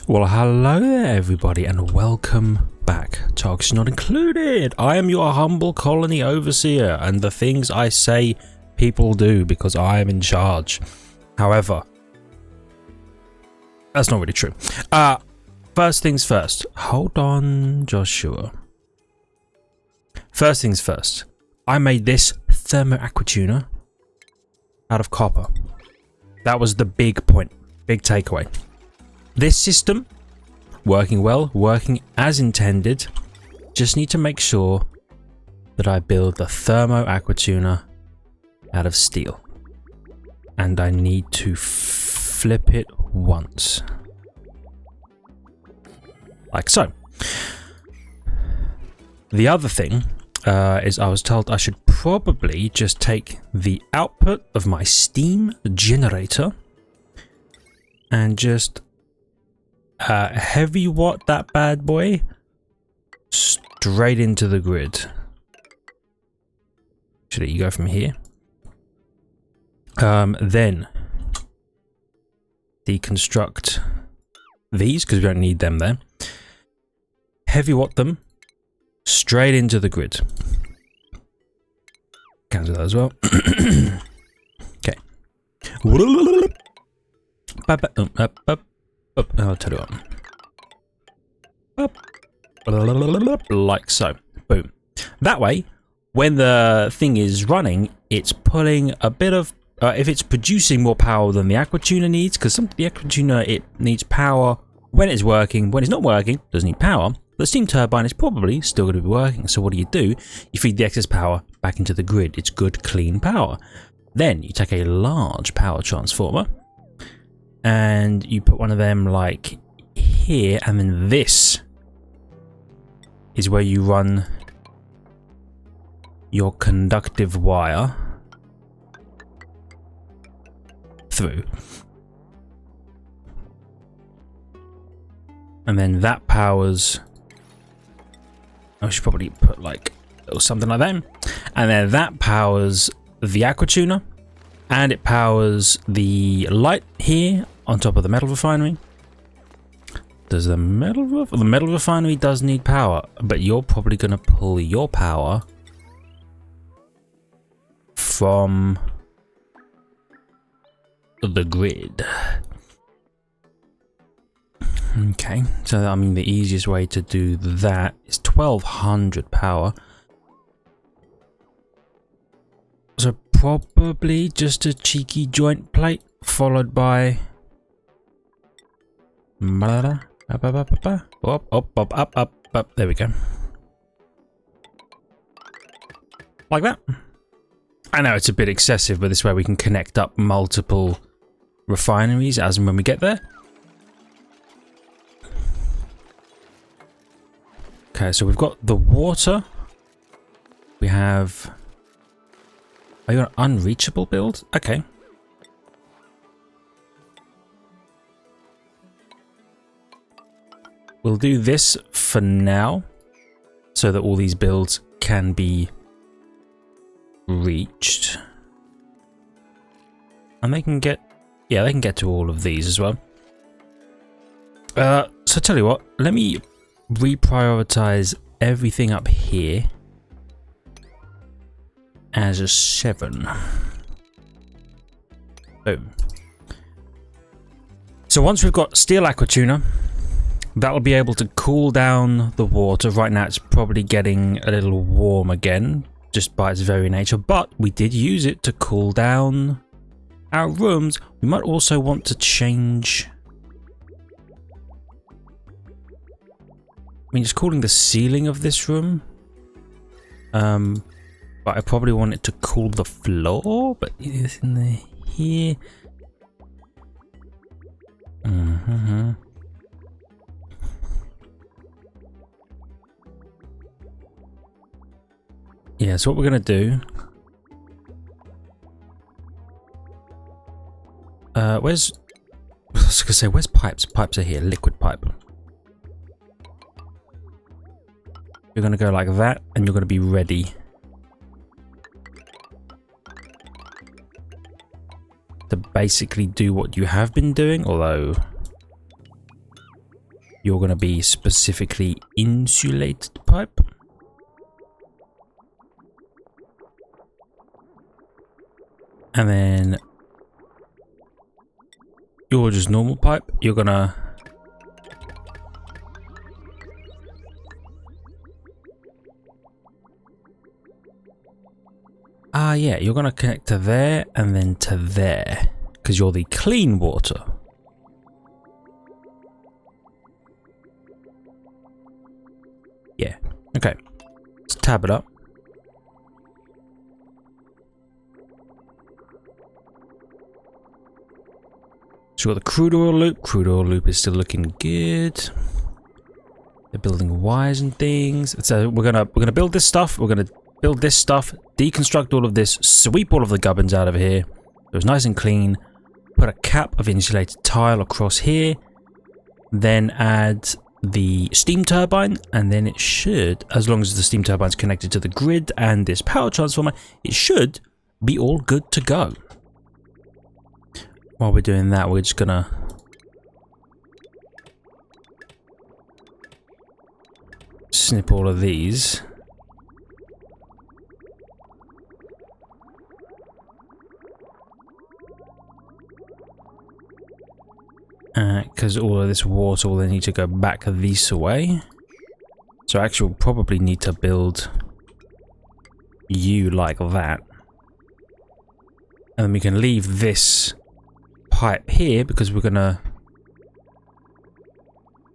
Well, hello there everybody and welcome back to Oxygen Not Included. I am your humble colony overseer and the things I say people do because I am in charge. However, that's not really true. First things first. Hold on, Joshua. First things first. I made this thermoaquatuner out of copper. That was the big point, big takeaway. This system, working well, working as intended. Just need to make sure that I build the thermoaquatuner out of steel. And I need to flip it once. Like so. The other thing is I was told I should probably just take the output of my steam generator and just heavy watt that bad boy straight into the grid. Actually, you go from here. Then deconstruct these because we don't need them there. Heavy watt them straight into the grid. Cancel that as well. Okay. I'll tell you what. Like so. Boom. That way, when the thing is running, it's pulling a bit of... if it's producing more power than the aquatuner needs, because the aquatuner, it needs power when it's working. When it's not working, it doesn't need power. The steam turbine is probably still going to be working. So what do? You feed the excess power back into the grid. It's good, clean power. Then you take a large power transformer and you put one of them like here, and then this is where you run your conductive wire through. And then that powers... I should probably put like or something like that. And then that powers the aquatuner, and it powers the light here on top of the metal refinery. Does the metal refinery does need power, but you're probably going to pull your power from the grid. Okay, so I mean the easiest way to do that is 1200 power. So probably just a cheeky joint plate followed by up. There we go. Like that. I know it's a bit excessive, but this way we can connect up multiple refineries as and when we get there. Okay, so we've got the water. We have... Are you an unreachable build? Okay. We'll do this for now, so that all these builds can be reached. And they can get... Yeah, they can get to all of these as well. So tell you what, let me reprioritize everything up here as a 7. Boom. So once we've got steel aquatuner, that'll be able to cool down the water. Right now it's probably getting a little warm again, just by its very nature, but we did use it to cool down our rooms. We might also want to change... I mean, it's cooling the ceiling of this room. But I probably want it to cool the floor, but it's in the here. Yeah, so what we're gonna do... where's... I was gonna say, where's pipes? Pipes are here, liquid pipe. You're going to go like that, and you're going to be ready to basically do what you have been doing, although you're going to be specifically insulated pipe. And then you're just normal pipe. You're going to yeah, you're going to connect to there and then to there because you're the clean water. Yeah, okay. Let's tab it up. So we've got the crude oil loop. Crude oil loop is still looking good. They're building wires and things. So we're gonna build this stuff. We're gonna build this stuff, deconstruct all of this, sweep all of the gubbins out of here. It was nice and clean. Put a cap of insulated tile across here. Then add the steam turbine, and then it should, as long as the steam turbine's connected to the grid and this power transformer, it should be all good to go. While we're doing that, we're just gonna snip all of these. Because all of this water will then need to go back this way. So actually we'll probably need to build you like that. And then we can leave this pipe here because we're gonna...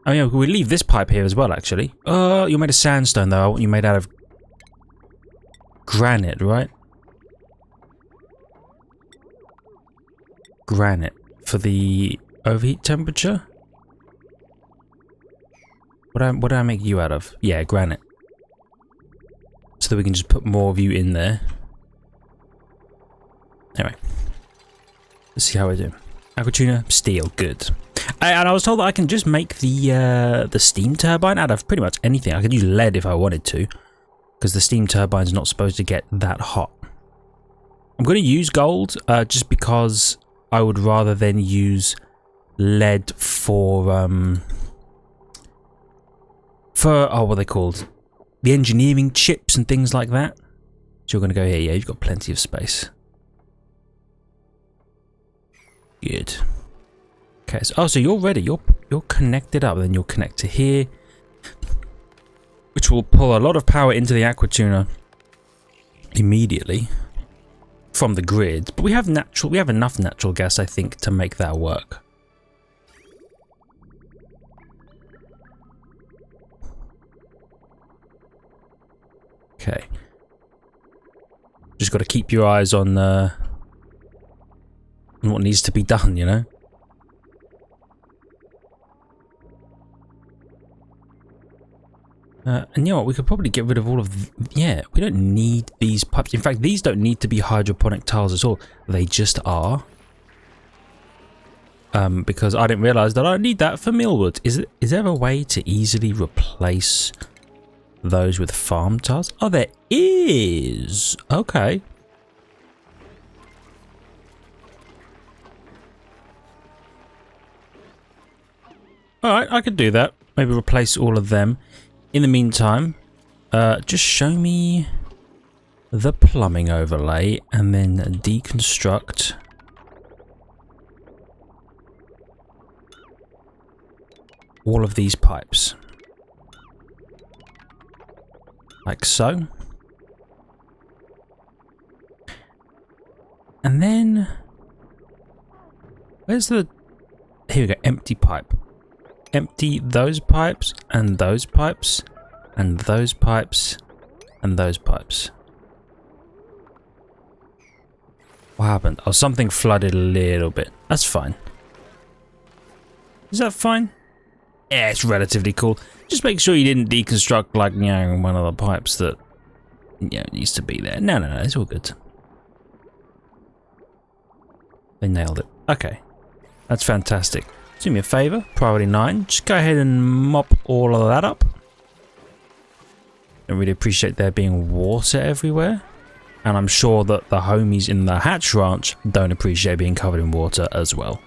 Oh yeah, we leave this pipe here as well actually. Oh, you're made of sandstone though. I want you made out of granite, right? Granite for the overheat temperature. What do I make you out of? Yeah, granite. So that we can just put more of you in there. Anyway, let's see how we're doing. Aquatuna, steel, good. And I was told that I can just make the steam turbine out of pretty much anything. I could use lead if I wanted to, because the steam turbine's not supposed to get that hot. I'm going to use gold just because I would rather than use lead for oh, what are they called? The engineering chips and things like that. So you're going to go here. Yeah, you've got plenty of space. Good. Okay, so, oh, so you're ready. You're connected up. Then you'll connect to here, which will pull a lot of power into the Aquatuna immediately from the grid. But we have enough natural gas, I think, to make that work. Okay. Just got to keep your eyes on what needs to be done, you know? And you know what, we could probably get rid of all of... Yeah, we don't need these pipes. In fact, these don't need to be hydroponic tiles at all. They just are. Because I didn't realise that I need that for millwood. Is there a way to easily replace those with farm tiles? Oh, there is! Okay. Alright, I could do that. Maybe replace all of them. In the meantime, just show me the plumbing overlay and then deconstruct all of these pipes. Like so. And then... Where's the... Here we go, empty pipe. Empty those pipes, and those pipes, and those pipes, and those pipes. What happened? Oh, something flooded a little bit. That's fine. Is that fine? Yeah, it's relatively cool. Just make sure you didn't deconstruct, like, you know, one of the pipes that, you know, needs to be there. No, it's all good. They nailed it. Okay. That's fantastic. Do me a favour, priority 9, just go ahead and mop all of that up. I really appreciate there being water everywhere. And I'm sure that the homies in the Hatch Ranch don't appreciate being covered in water as well.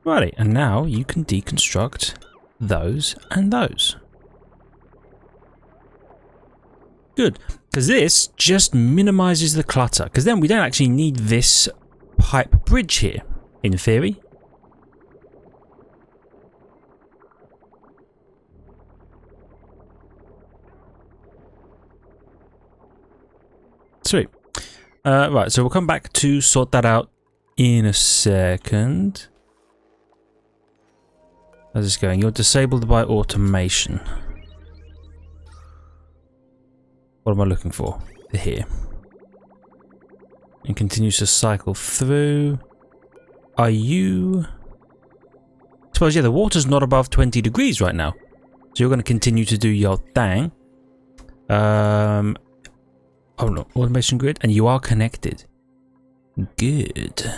Righty, and now you can deconstruct those and those. Good, because this just minimizes the clutter, because then we don't actually need this pipe bridge here, in theory. Sweet. Right, so we'll come back to sort that out in a second. How's this going? You're disabled by automation. What am I looking for? Here. And continues to cycle through. Are you... I suppose, yeah, the water's not above 20 degrees right now. So you're going to continue to do your thing. Oh no, automation grid. And you are connected. Good.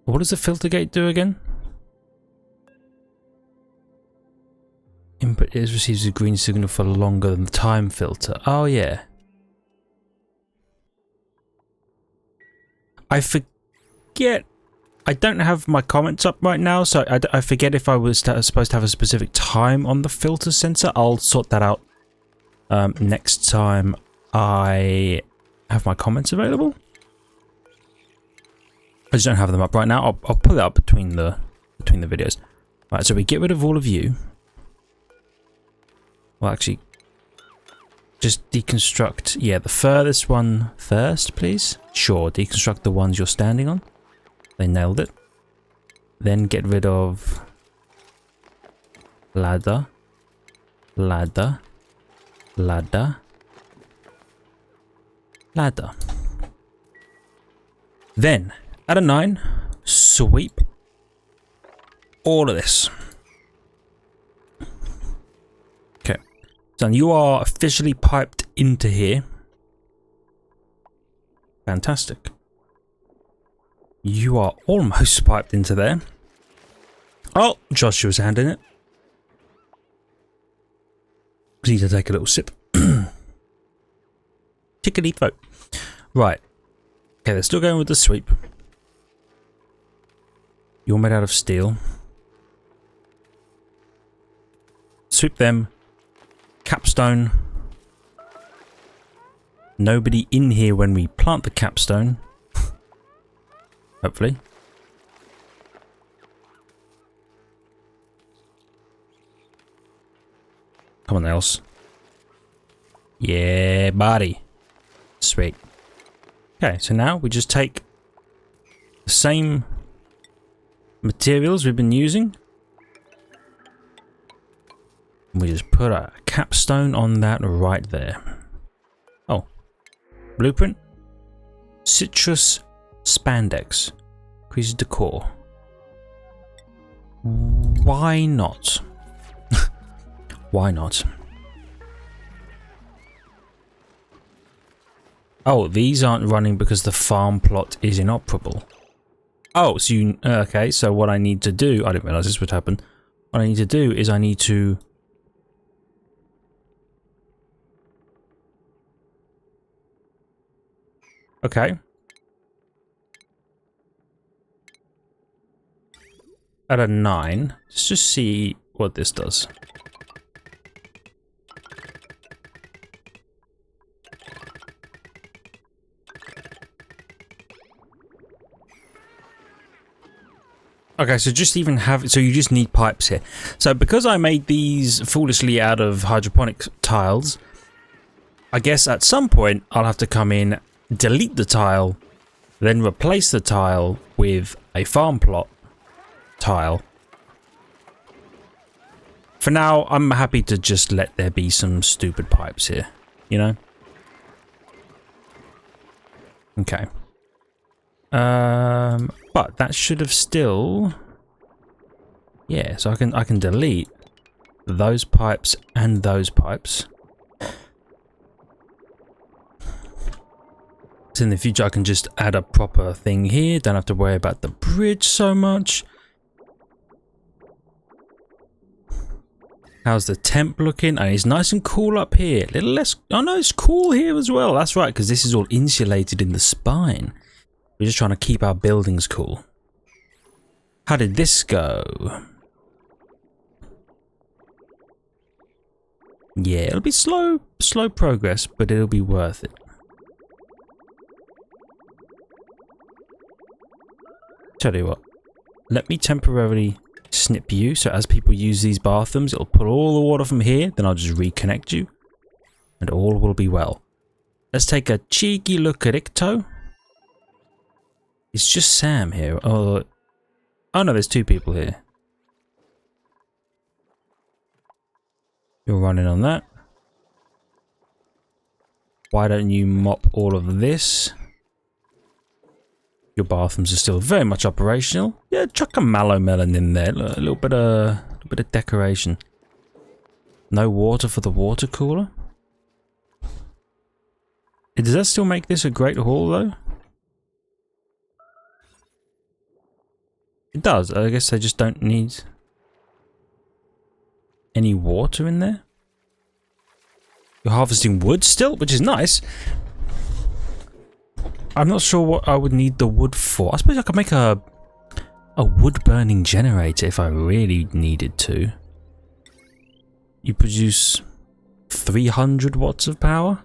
What does the filter gate do again? Input is receives a green signal for longer than the time filter. Oh yeah. I forget. I don't have my comments up right now, so I forget if I was supposed to have a specific time on the filter sensor. I'll sort that out next time I have my comments available. I just don't have them up right now. I'll put it up between the videos. Right, so we get rid of all of you. Well, actually, just deconstruct. Yeah, the furthest one first, please. Sure, deconstruct the ones you're standing on. They nailed it. Then get rid of ladder, ladder, ladder, ladder. Then, at a 9, sweep all of this. Okay, so you are officially piped into here. Fantastic. You are almost piped into there. Oh, Joshua's hand in it. Need to take a little sip. Chickadee vote. Right. Okay, they're still going with the sweep. You're made out of steel. Sweep them. Capstone. Nobody in here when we plant the capstone. Hopefully. Come on, Nails. Yeah, buddy. Sweet. Okay, so now we just take the same materials we've been using. And we just put a capstone on that right there. Oh. Blueprint. Citrus spandex. Increases decor. Why not? Why not? Oh, these aren't running because the farm plot is inoperable. Oh, so you... okay, so what I need to do... I didn't realise this would happen. What I need to do is I need to... Okay. At a 9. Let's just see what this does. Okay, so just even have... So you just need pipes here. So because I made these foolishly out of hydroponic tiles, I guess at some point I'll have to come in, delete the tile, then replace the tile with a farm plot tile. For now, I'm happy to just let there be some stupid pipes here, you know? Okay. But that should have still... Yeah, so I can delete those pipes and those pipes. So in the future I can just add a proper thing here, don't have to worry about the bridge so much. How's the temp looking? And it's nice and cool up here. A little less. Oh no, it's cool here as well. That's right, because this is all insulated in the spine. We're just trying to keep our buildings cool. How did this go? Yeah, it'll be slow progress, but it'll be worth it. Tell you what, let me temporarily snip you, so as people use these bathrooms, it'll pull all the water from here, then I'll just reconnect you, and all will be well. Let's take a cheeky look at Icto. It's just Sam here. Oh no, there's two people here. You're running on that. Why don't you mop all of this? Your bathrooms are still very much operational. Yeah, chuck a mallow melon in there. A little bit of decoration. No water for the water cooler. Does that still make this a great hall though? It does. I guess they just don't need any water in there. You're harvesting wood still, which is nice. I'm not sure what I would need the wood for. I suppose I could make a wood burning generator if I really needed to. You produce 300 watts of power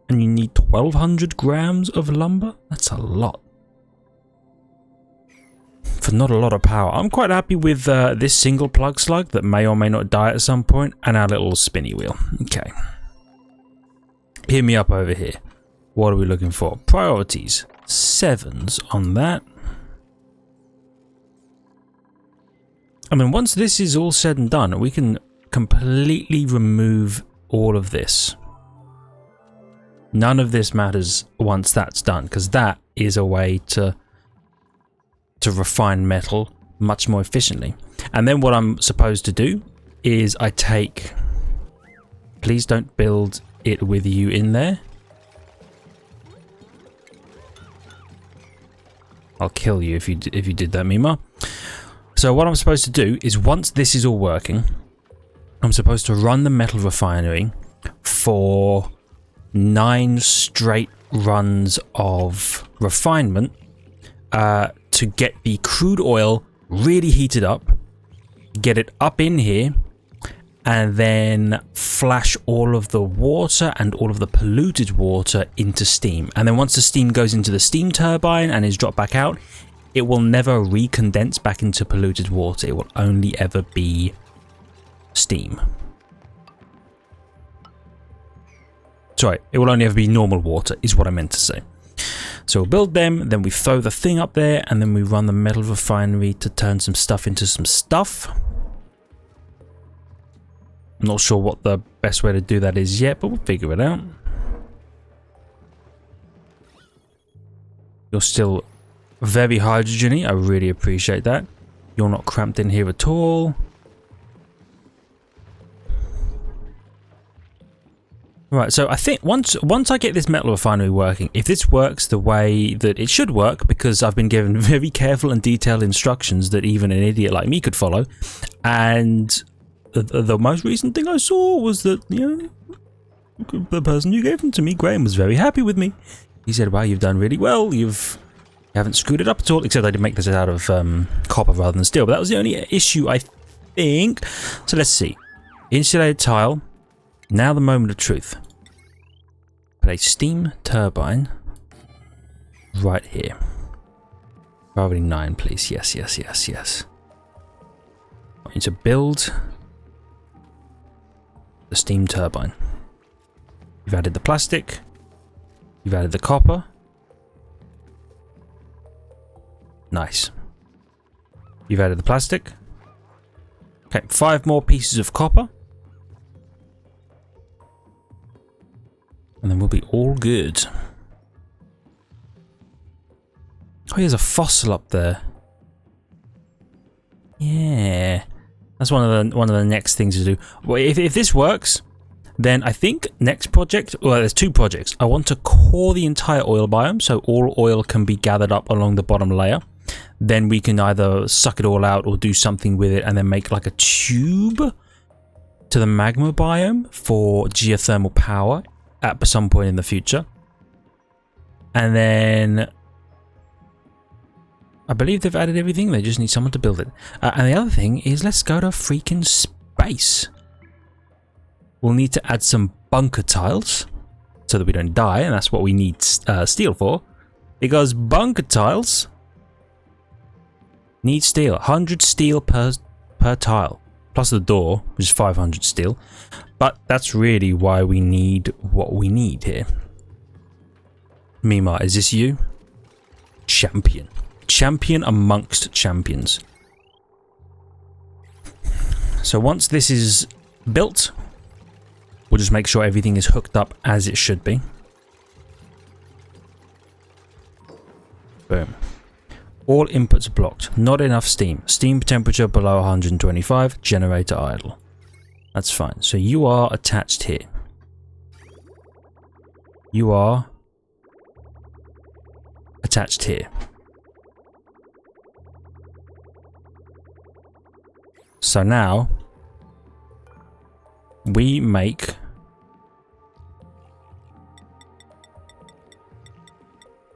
and you need 1200 grams of lumber? That's a lot. For not a lot of power. I'm quite happy with this single plug slug that may or may not die at some point, and our little spinny wheel. Okay. Hear me up over here. What are we looking for? Priorities. 7s on that. And then once this is all said and done, we can completely remove all of this. None of this matters once that's done, because that is a way to refine metal much more efficiently. And then what I'm supposed to do is I take... Please don't build it with you in there. I'll kill you if you did that, Mima. So what I'm supposed to do is once this is all working, I'm supposed to run the metal refinery for 9 straight runs of refinement to get the crude oil really heated up, get it up in here, and then flash all of the water and all of the polluted water into steam. And then once the steam goes into the steam turbine and is dropped back out, it will never recondense back into polluted water. It will only ever be steam. Sorry, it will only ever be normal water, is what I meant to say. So we'll build them, then we throw the thing up there, and then we run the metal refinery to turn some stuff into some stuff. I'm not sure what the best way to do that is yet, but we'll figure it out. You're still very hydrogen-y. I really appreciate that. You're not cramped in here at all. Right, so I think once I get this metal refinery working, if this works the way that it should work, because I've been given very careful and detailed instructions that even an idiot like me could follow, and the most recent thing I saw was that, you know, the person who gave them to me, Graham, was very happy with me. He said, wow, you've done really well, you haven't screwed it up at all, except I did make this out of copper rather than steel, but that was the only issue, I think. So let's see. Insulated tile. Now the moment of truth. Put a steam turbine right here. Priority 9, please. Yes, yes, yes, yes. I need to build the steam turbine. You've added the plastic. You've added the copper. Nice. You've added the plastic. Okay, 5 more pieces of copper. And then we'll be all good. Oh, here's a fossil up there. Yeah, that's one of the next things to do. Well, if this works, then I think next project. Well, there's 2 projects. I want to core the entire oil biome, so all oil can be gathered up along the bottom layer. Then we can either suck it all out or do something with it, and then make like a tube to the magma biome for geothermal power at some point in the future. And then I believe they've added everything. They just need someone to build it. And the other thing is, let's go to freaking space. We'll need to add some bunker tiles so that we don't die, and that's what we need steel for. Because bunker tiles need steel. 100 steel per tile. Plus the door, which is 500 steel. But that's really why we need what we need here. Mima, is this you? Champion. Champion amongst champions. So once this is built, we'll just make sure everything is hooked up as it should be. Boom. All inputs blocked. Not enough steam. Steam temperature below 125. Generator idle. That's fine. So you are attached here. You are attached here. So now we make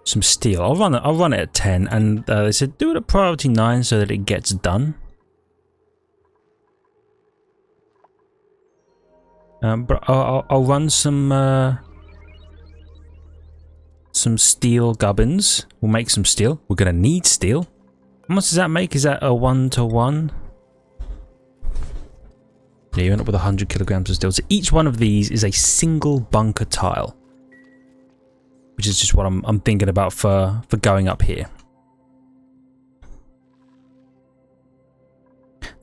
some steel. I'll run it at 10, and they said do it at priority 9 so that it gets done. But I'll run some steel gubbins. We'll make some steel. We're gonna need steel. How much does that make? Is that a 1-to-1? Yeah, you end up with 100 kilograms of steel. So each one of these is a single bunker tile, which is just what I'm thinking about for going up here.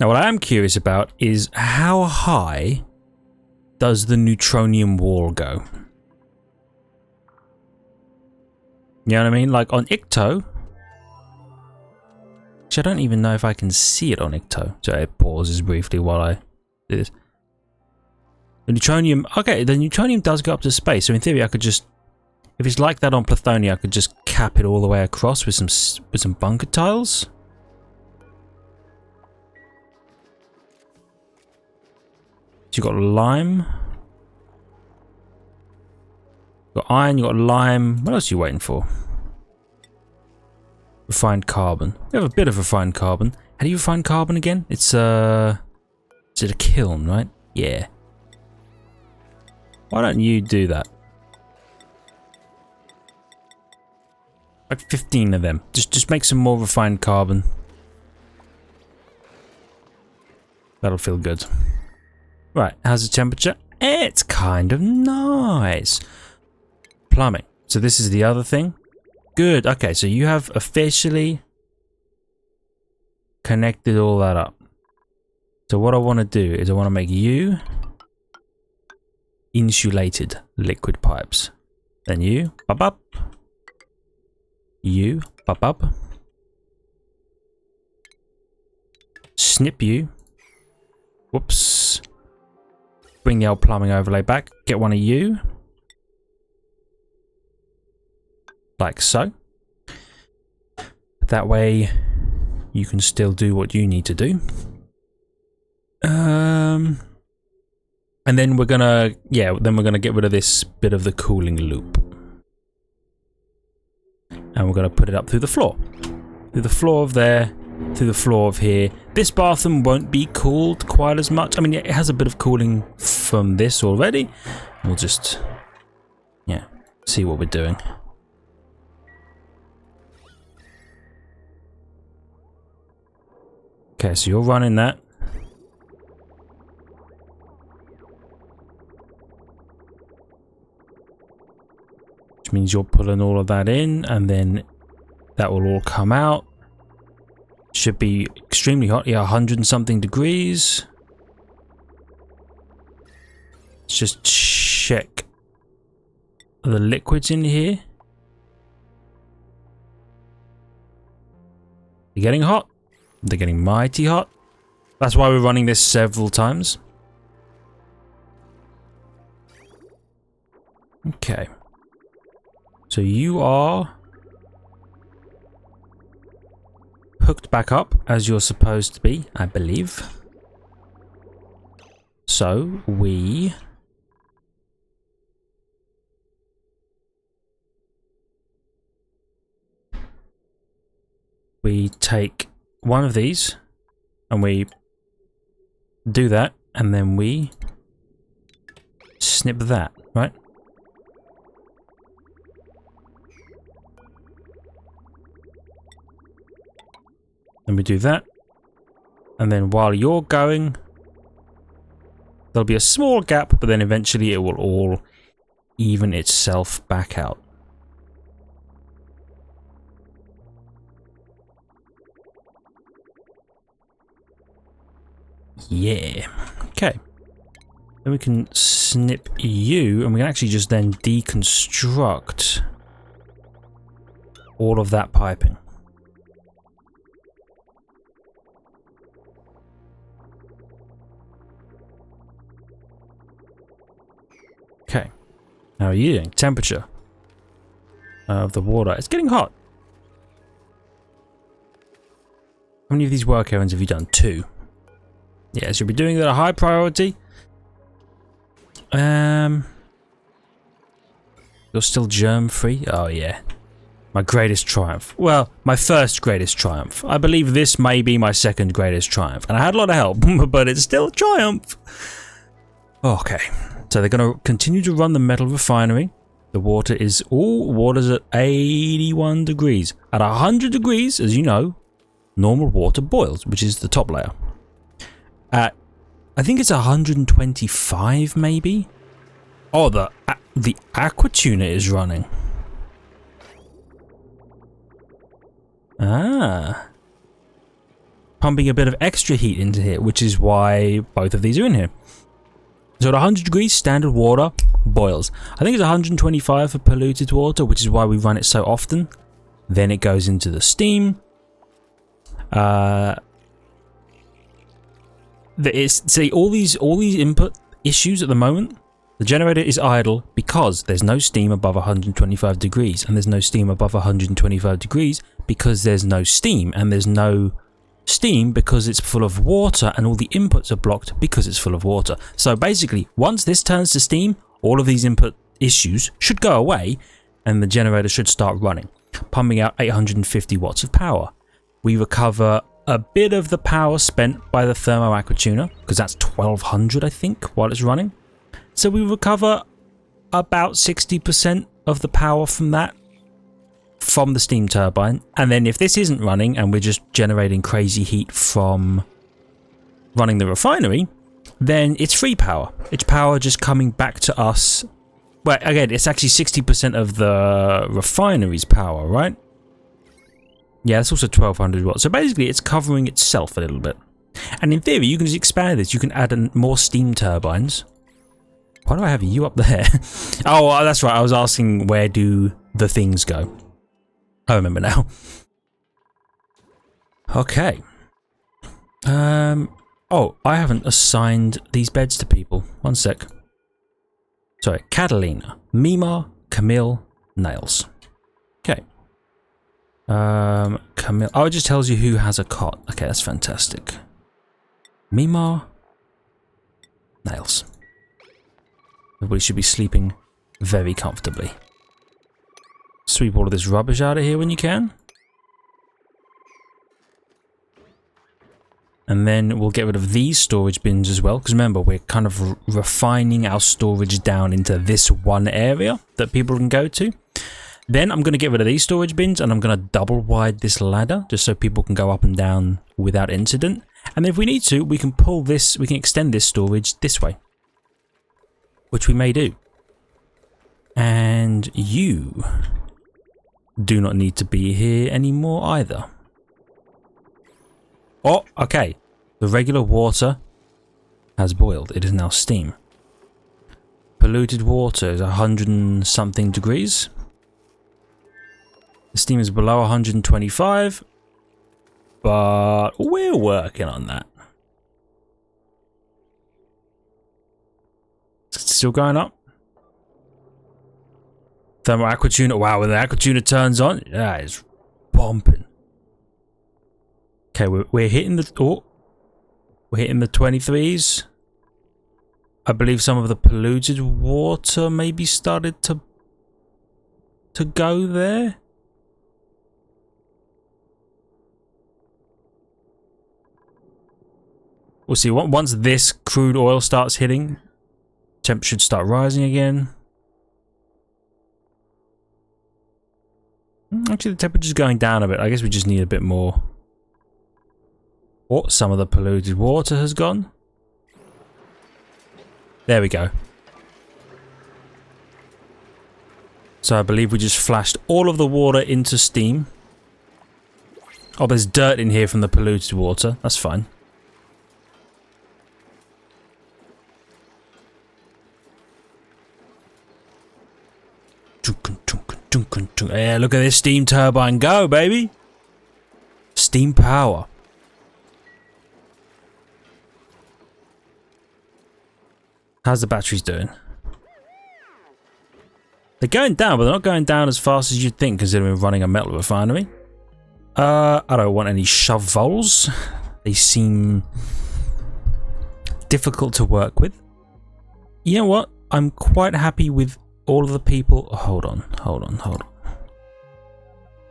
Now, what I am curious about is how high does the neutronium wall go? You know what I mean? Like on Icto, which I don't even know if I can see it on Icto. So it pauses briefly while I do this. The neutronium, okay, the neutronium does go up to space. So in theory, I could just, if it's like that on Plathonia, I could just cap it all the way across with some bunker tiles. So you got lime, you got iron, you got lime. What else are you waiting for? Refined carbon. We have a bit of refined carbon. How do you refine carbon again? It's is it a kiln, right? Yeah. Why don't you do that? Like 15 of them. Just make some more refined carbon. That'll feel good. Right, how's the temperature? It's kind of nice. Plumbing. So this is the other thing. Good. Okay, so you have officially connected all that up. So what I want to do is I want to make you insulated liquid pipes. Then you, pop up. You, pop up. Snip you. Whoops. Bring the old plumbing overlay back. Get one of you. Like so. That way you can still do what you need to do. And then we're gonna, get rid of this bit of the cooling loop. And we're gonna put it up through the floor. Through the floor of there, through the floor of here. This bathroom won't be cooled quite as much. I mean, it has a bit of cooling from this already. We'll just, yeah, see what we're doing. Okay, so you're running that. Which means you're pulling all of that in, and then that will all come out. Should be extremely hot. Yeah, 100 and something degrees. Let's just check the liquids in here. They're getting hot. They're getting mighty hot. That's why we're running this several times. Okay. So you are hooked back up as you're supposed to be, I believe. So we take one of these and we do that, and then we snip that, right? Then we do that, and then while you're going, there'll be a small gap, but then eventually it will all even itself back out. Yeah. Okay. Then we can snip you, and we can actually just then deconstruct all of that piping. Okay. How are you doing? Temperature of the water. It's getting hot. How many of these work errands have you done? 2. Yes, you'll be doing that at a high priority. You're still germ-free? Oh, yeah. My greatest triumph. Well, my first greatest triumph. I believe this may be my second greatest triumph. And I had a lot of help, but it's still a triumph. Okay. So they're going to continue to run the metal refinery. The water is... Oh, water's at 81 degrees. At 100 degrees, as you know, normal water boils, which is the top layer. At, I think it's 125 maybe. Oh, the aqua tuna is running. Ah. Pumping a bit of extra heat into here, which is why both of these are in here. So at 100 degrees, standard water boils. I think it's 125 for polluted water, which is why we run it so often. Then it goes into the steam. See, all these input issues at the moment, the generator is idle because there's no steam above 125 degrees, and there's no steam above 125 degrees because there's no steam, and there's no steam because it's full of water, and all the inputs are blocked because it's full of water. So basically, once this turns to steam, all of these input issues should go away, and the generator should start running, pumping out 850 watts of power. We recover a bit of the power spent by the thermo aqua tuna, because that's 1200 I think while it's running. So we recover about 60% of the power from that, from the steam turbine. And then if this isn't running and we're just generating crazy heat from running the refinery, then it's free power. It's power just coming back to us. Well, again, it's actually 60% of the refinery's power, right? Yeah, it's also 1200 watts. So basically, it's covering itself a little bit. And in theory, you can just expand this. You can add more steam turbines. Why do I have you up there? Oh, that's right. I was asking, where do the things go? I remember now. Okay. Oh, I haven't assigned these beds to people. One sec. Sorry. Catalina, Mima, Camille, Nails. Okay. Camille. Oh, it just tells you who has a cot. Okay, that's fantastic. Mima, Nails. Everybody should be sleeping very comfortably. Sweep all of this rubbish out of here when you can. And then we'll get rid of these storage bins as well, because remember, we're kind of refining our storage down into this one area that people can go to. Then I'm going to get rid of these storage bins, and I'm going to double wide this ladder just so people can go up and down without incident. And if we need to, we can pull this, we can extend this storage this way, which we may do. And you do not need to be here anymore either. Oh, okay. The regular water has boiled. It is now steam. Polluted water is 100 and something degrees. The steam is below 125, but we're working on that. It's still going up. Thermal aqua tuna. Wow, when the aqua tuna turns on, that is bumping. Okay, we're hitting the we're hitting the 23s. I believe some of the polluted water maybe started to go there. We'll see. Once this crude oil starts hitting, temp should start rising again. Actually, the temperature's going down a bit. I guess we just need a bit more. Oh, some of the polluted water has gone. There we go. So I believe we just flashed all of the water into steam. Oh, there's dirt in here from the polluted water. That's fine. Yeah, look at this steam turbine go, baby. Steam power. How's the batteries doing? They're going down, but they're not going down as fast as you'd think, considering we're running a metal refinery. I don't want any shovels. They seem difficult to work with. You know what? I'm quite happy with all of the people. Oh, hold on.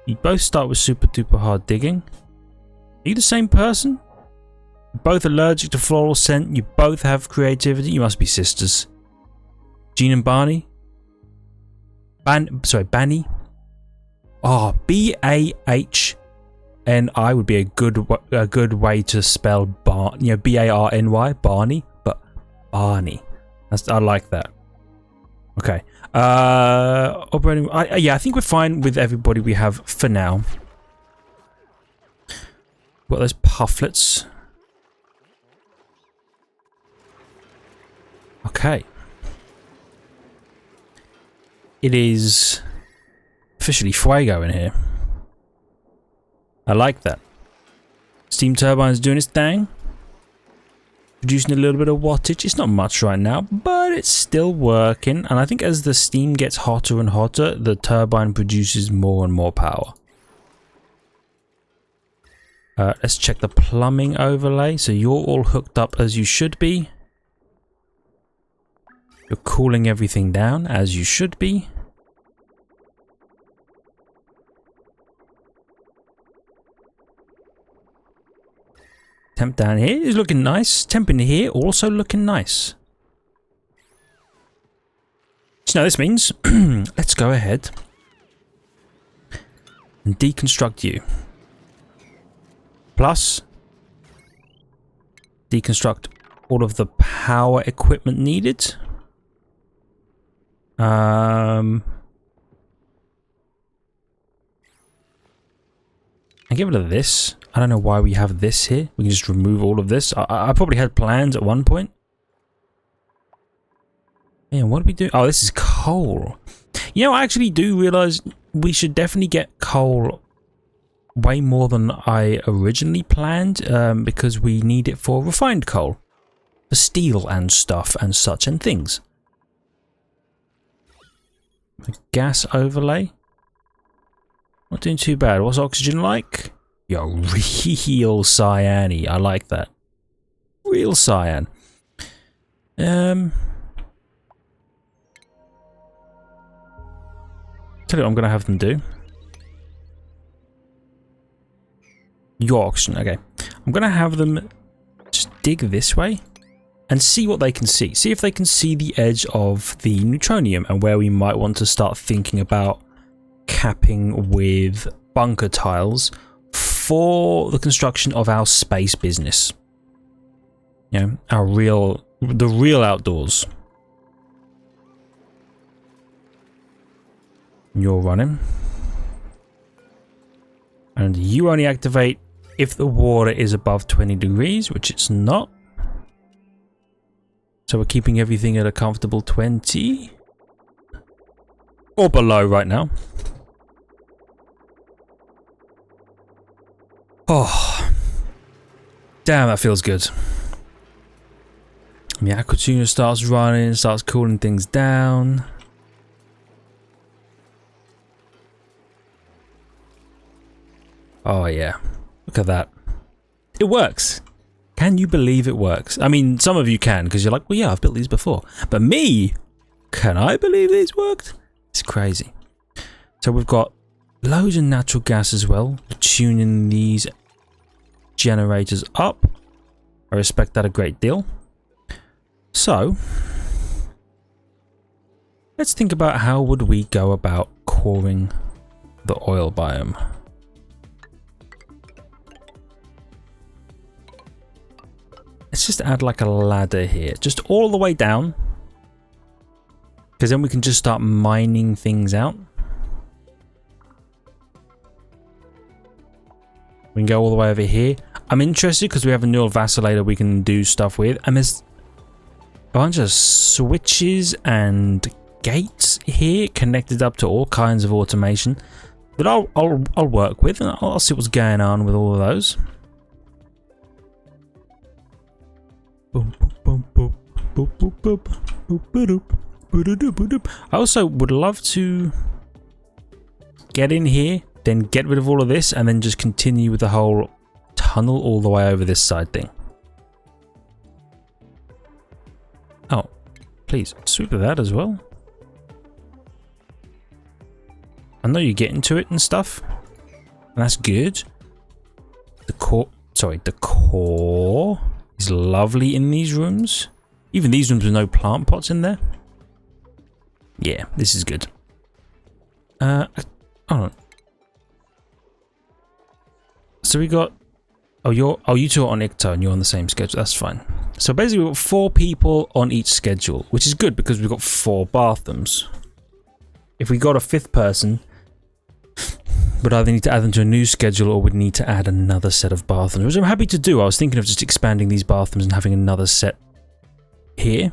You both start with super duper hard digging. Are you the same person? You're both allergic to floral scent. You both have creativity. You must be sisters. Jean and Barney. Banny. Oh, B-A-H-N-I would be a good way to spell B-A-R-N-Y, Barney, but Barney. I like that. Okay. Operating. Yeah, I think we're fine with everybody we have for now. Got those pufflets. Okay. It is officially fuego in here. I like that. Steam turbine's doing its thing. Producing a little bit of wattage. It's not much right now, but it's still working. And I think as the steam gets hotter and hotter, the turbine produces more and more power. Let's check the plumbing overlay. So you're all hooked up as you should be. You're cooling everything down as you should be. Temp down here is looking nice. Temp in here also looking nice. So now this means let's go ahead and deconstruct you. Plus deconstruct all of the power equipment needed. And get rid of this. I don't know why we have this here. We can just remove all of this. I probably had plans at one point. Yeah, what do we do? Oh, this is coal. You know, I actually do realize we should definitely get coal way more than I originally planned, because we need it for refined coal. For steel and stuff and such and things. The gas overlay. Not doing too bad. What's oxygen like? Yo, real cyan-y. I like that. Real cyan. Tell you what I'm gonna have them do. Your oxygen, okay. I'm gonna have them just dig this way and see what they can see. See if they can see the edge of the neutronium and where we might want to start thinking about capping with bunker tiles for the construction of our space business. You know, the real outdoors. You're running. And you only activate if the water is above 20 degrees, which it's not. So we're keeping everything at a comfortable 20. Or below right now. Oh, damn, that feels good. The aqua tuner starts running, starts cooling things down. Oh yeah, look at that. It works. Can you believe it works? I mean, some of you can, because you're like, well, yeah, I've built these before. But me, can I believe these worked? It's crazy. So we've got loads of natural gas as well. Tuning these generators up. I respect that a great deal. So, let's think about how would we go about coring the oil biome. Let's just add like a ladder here, just all the way down, because then we can just start mining things out. We can go all the way over here. I'm interested because we have a neural vacillator we can do stuff with, and there's a bunch of switches and gates here connected up to all kinds of automation that I'll work with, and I'll see what's going on with all of those. I also would love to get in here, then get rid of all of this, and then just continue with the whole tunnel all the way over this side thing. Oh, please, sweep of that as well. I know you get into it and stuff, and that's good. The core is lovely in these rooms. Even these rooms with no plant pots in there. Yeah, this is good. Hold on. So we got, you two are on Icto and you're on the same schedule. That's fine. So basically we've got 4 people on each schedule, which is good because we've got 4 bathrooms. If we got a 5th person, we'd either need to add them to a new schedule or we'd need to add another set of bathrooms, which I'm happy to do. I was thinking of just expanding these bathrooms and having another set here.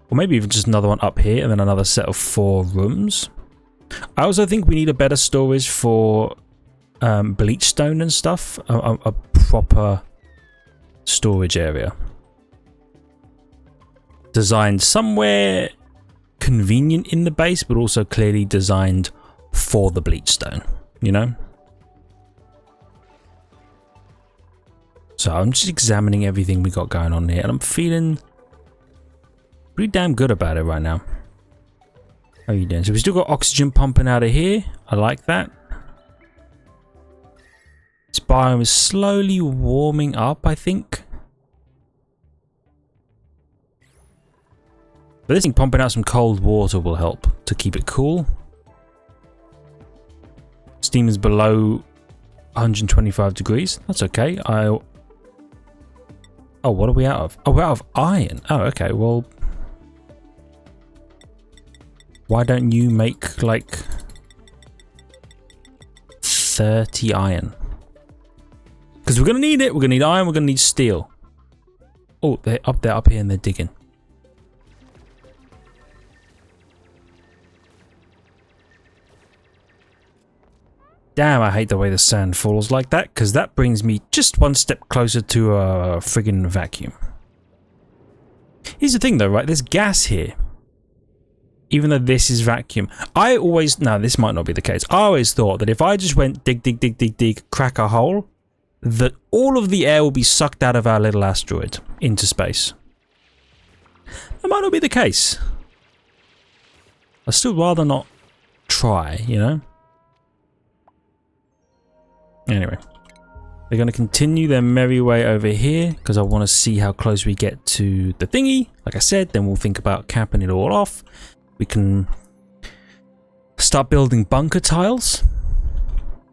Or maybe even just another one up here and then another set of 4 rooms. I also think we need a better storage for bleach stone and stuff. A proper storage area. Designed somewhere convenient in the base, but also clearly designed for the bleach stone, you know? So I'm just examining everything we got going on here, and I'm feeling pretty damn good about it right now. How are you doing? So we still got oxygen pumping out of here. I like that. This biome is slowly warming up, I think. But this thing pumping out some cold water will help to keep it cool. Steam is below 125 degrees. That's okay. Oh, what are we out of? Oh, we're out of iron. Oh, okay. Well, why don't you make like 30 iron? Because we're going to need it. We're going to need iron. We're going to need steel. Oh, they're up here and they're digging. Damn, I hate the way the sand falls like that, because that brings me just one step closer to a friggin' vacuum. Here's the thing though, right? There's gas here. Even though this is vacuum. No, this might not be the case. I always thought that if I just went dig, crack a hole, that all of the air will be sucked out of our little asteroid into space. That might not be the case. I'd still rather not try, you know? Anyway, they're going to continue their merry way over here because I want to see how close we get to the thingy. Like I said, then we'll think about capping it all off. We can start building bunker tiles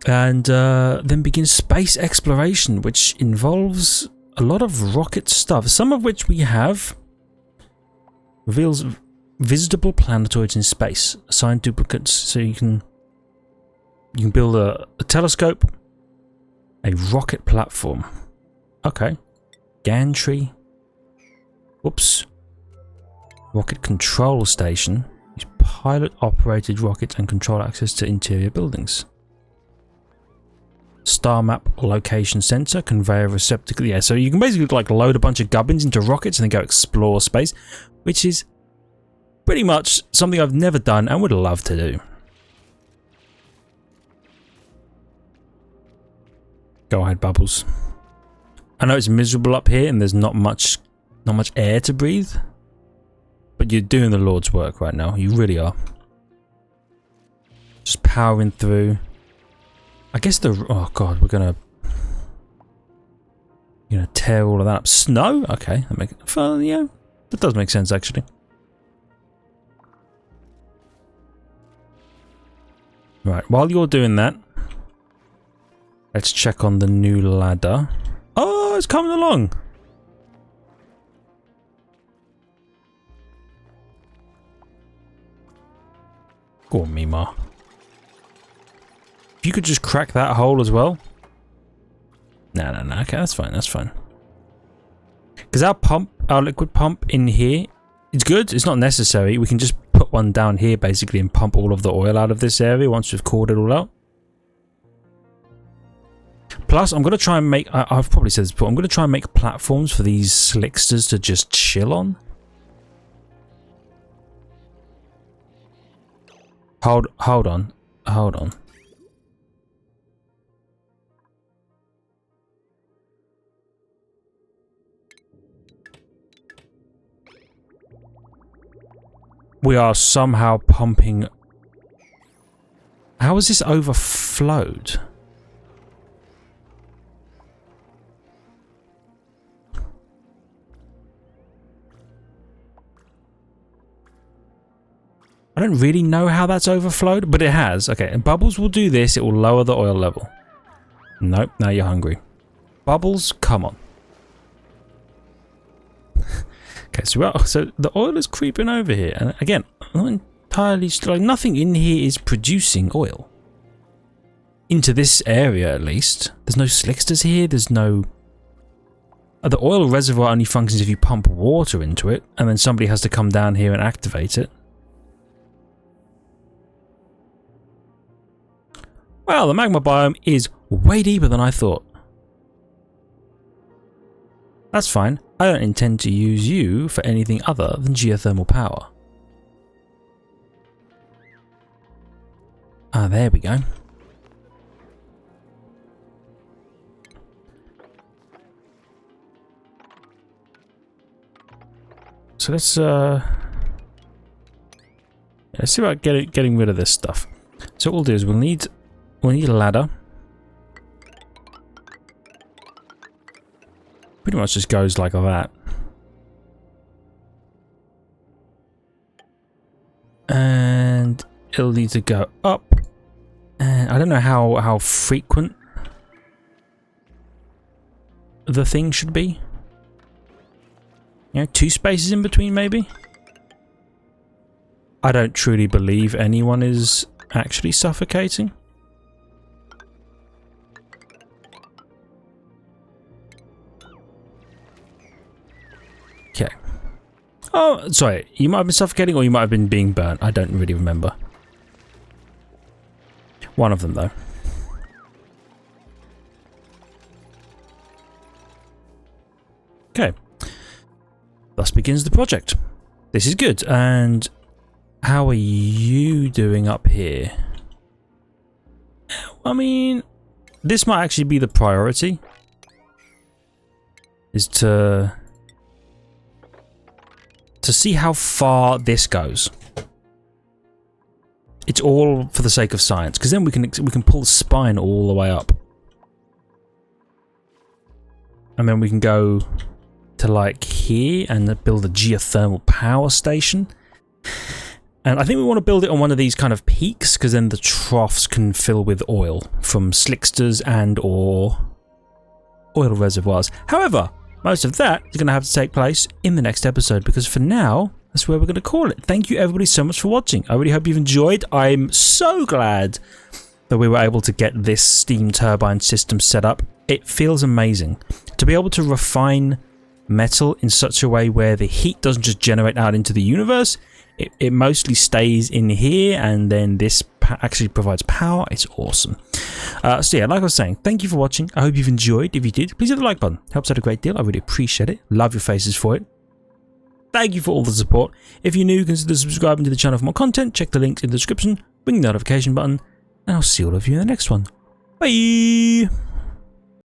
and then begin space exploration, which involves a lot of rocket stuff, some of which we have. Reveals visitable planetoids in space, assign duplicates, so you can build a telescope. A rocket platform. Okay. Gantry. Whoops. Rocket control station. Use pilot-operated rockets and control access to interior buildings. Star map location sensor. Conveyor receptacle. Yeah, so you can basically like load a bunch of gubbins into rockets and then go explore space, which is pretty much something I've never done and would love to do. Go ahead, Bubbles. I know it's miserable up here and there's not much air to breathe, but you're doing the Lord's work right now. You really are. Just powering through. I guess oh god, we're gonna tear all of that up. Snow? Okay, that makes fun. Yeah, that does make sense actually. Right, while you're doing that, let's check on the new ladder. Oh, it's coming along. Go on, Mima. If you could just crack that hole as well. No. Okay, that's fine. That's fine. Because our liquid pump in here, it's good. It's not necessary. We can just put one down here basically and pump all of the oil out of this area once we've cored it all out. Plus, I'm going to try and make... I've probably said this before. I'm going to try and make platforms for these slicksters to just chill on. Hold on. Hold on. We are somehow pumping... How is this overflowed? I don't really know how that's overflowed, but it has. Okay, and Bubbles will do this. It will lower the oil level. Nope, now you're hungry. Bubbles, come on. Okay, so the oil is creeping over here, and again, I'm not entirely like nothing in here is producing oil. Into this area, at least. There's no slicksters here. There's no. The oil reservoir only functions if you pump water into it, and then somebody has to come down here and activate it. Well, the magma biome is way deeper than I thought. That's fine. I don't intend to use you for anything other than geothermal power. Ah, there we go. So let's see about getting rid of this stuff. So what we'll do is we'll need a ladder. Pretty much just goes like that. And it'll need to go up. And I don't know how frequent the thing should be. You know, 2 spaces in between maybe? I don't truly believe anyone is actually suffocating. Okay. Oh, sorry. You might have been suffocating or you might have been being burnt. I don't really remember. One of them, though. Okay. Thus begins the project. This is good. And how are you doing up here? I mean, this might actually be the priority. Is to see how far this goes. It's all for the sake of science, because then we can pull the spine all the way up, and then we can go to like here and build a geothermal power station. And I think we want to build it on one of these kind of peaks, because then the troughs can fill with oil from slicksters and or oil reservoirs. However, most of that is going to have to take place in the next episode, because for now, that's where we're going to call it. Thank you everybody so much for watching. I really hope you've enjoyed. I'm so glad that we were able to get this steam turbine system set up. It feels amazing to be able to refine metal in such a way where the heat doesn't just generate out into the universe. It mostly stays in here, and then this actually provides power. It's awesome. So yeah, like I was saying, thank you for watching. I hope you've enjoyed. If you did, please hit the like button. Helps out a great deal. I really appreciate it. Love your faces for it. Thank you for all the support. If you're new, consider subscribing to the channel for more content. Check the links in the description. Ring the notification button. And I'll see all of you in the next one. Bye!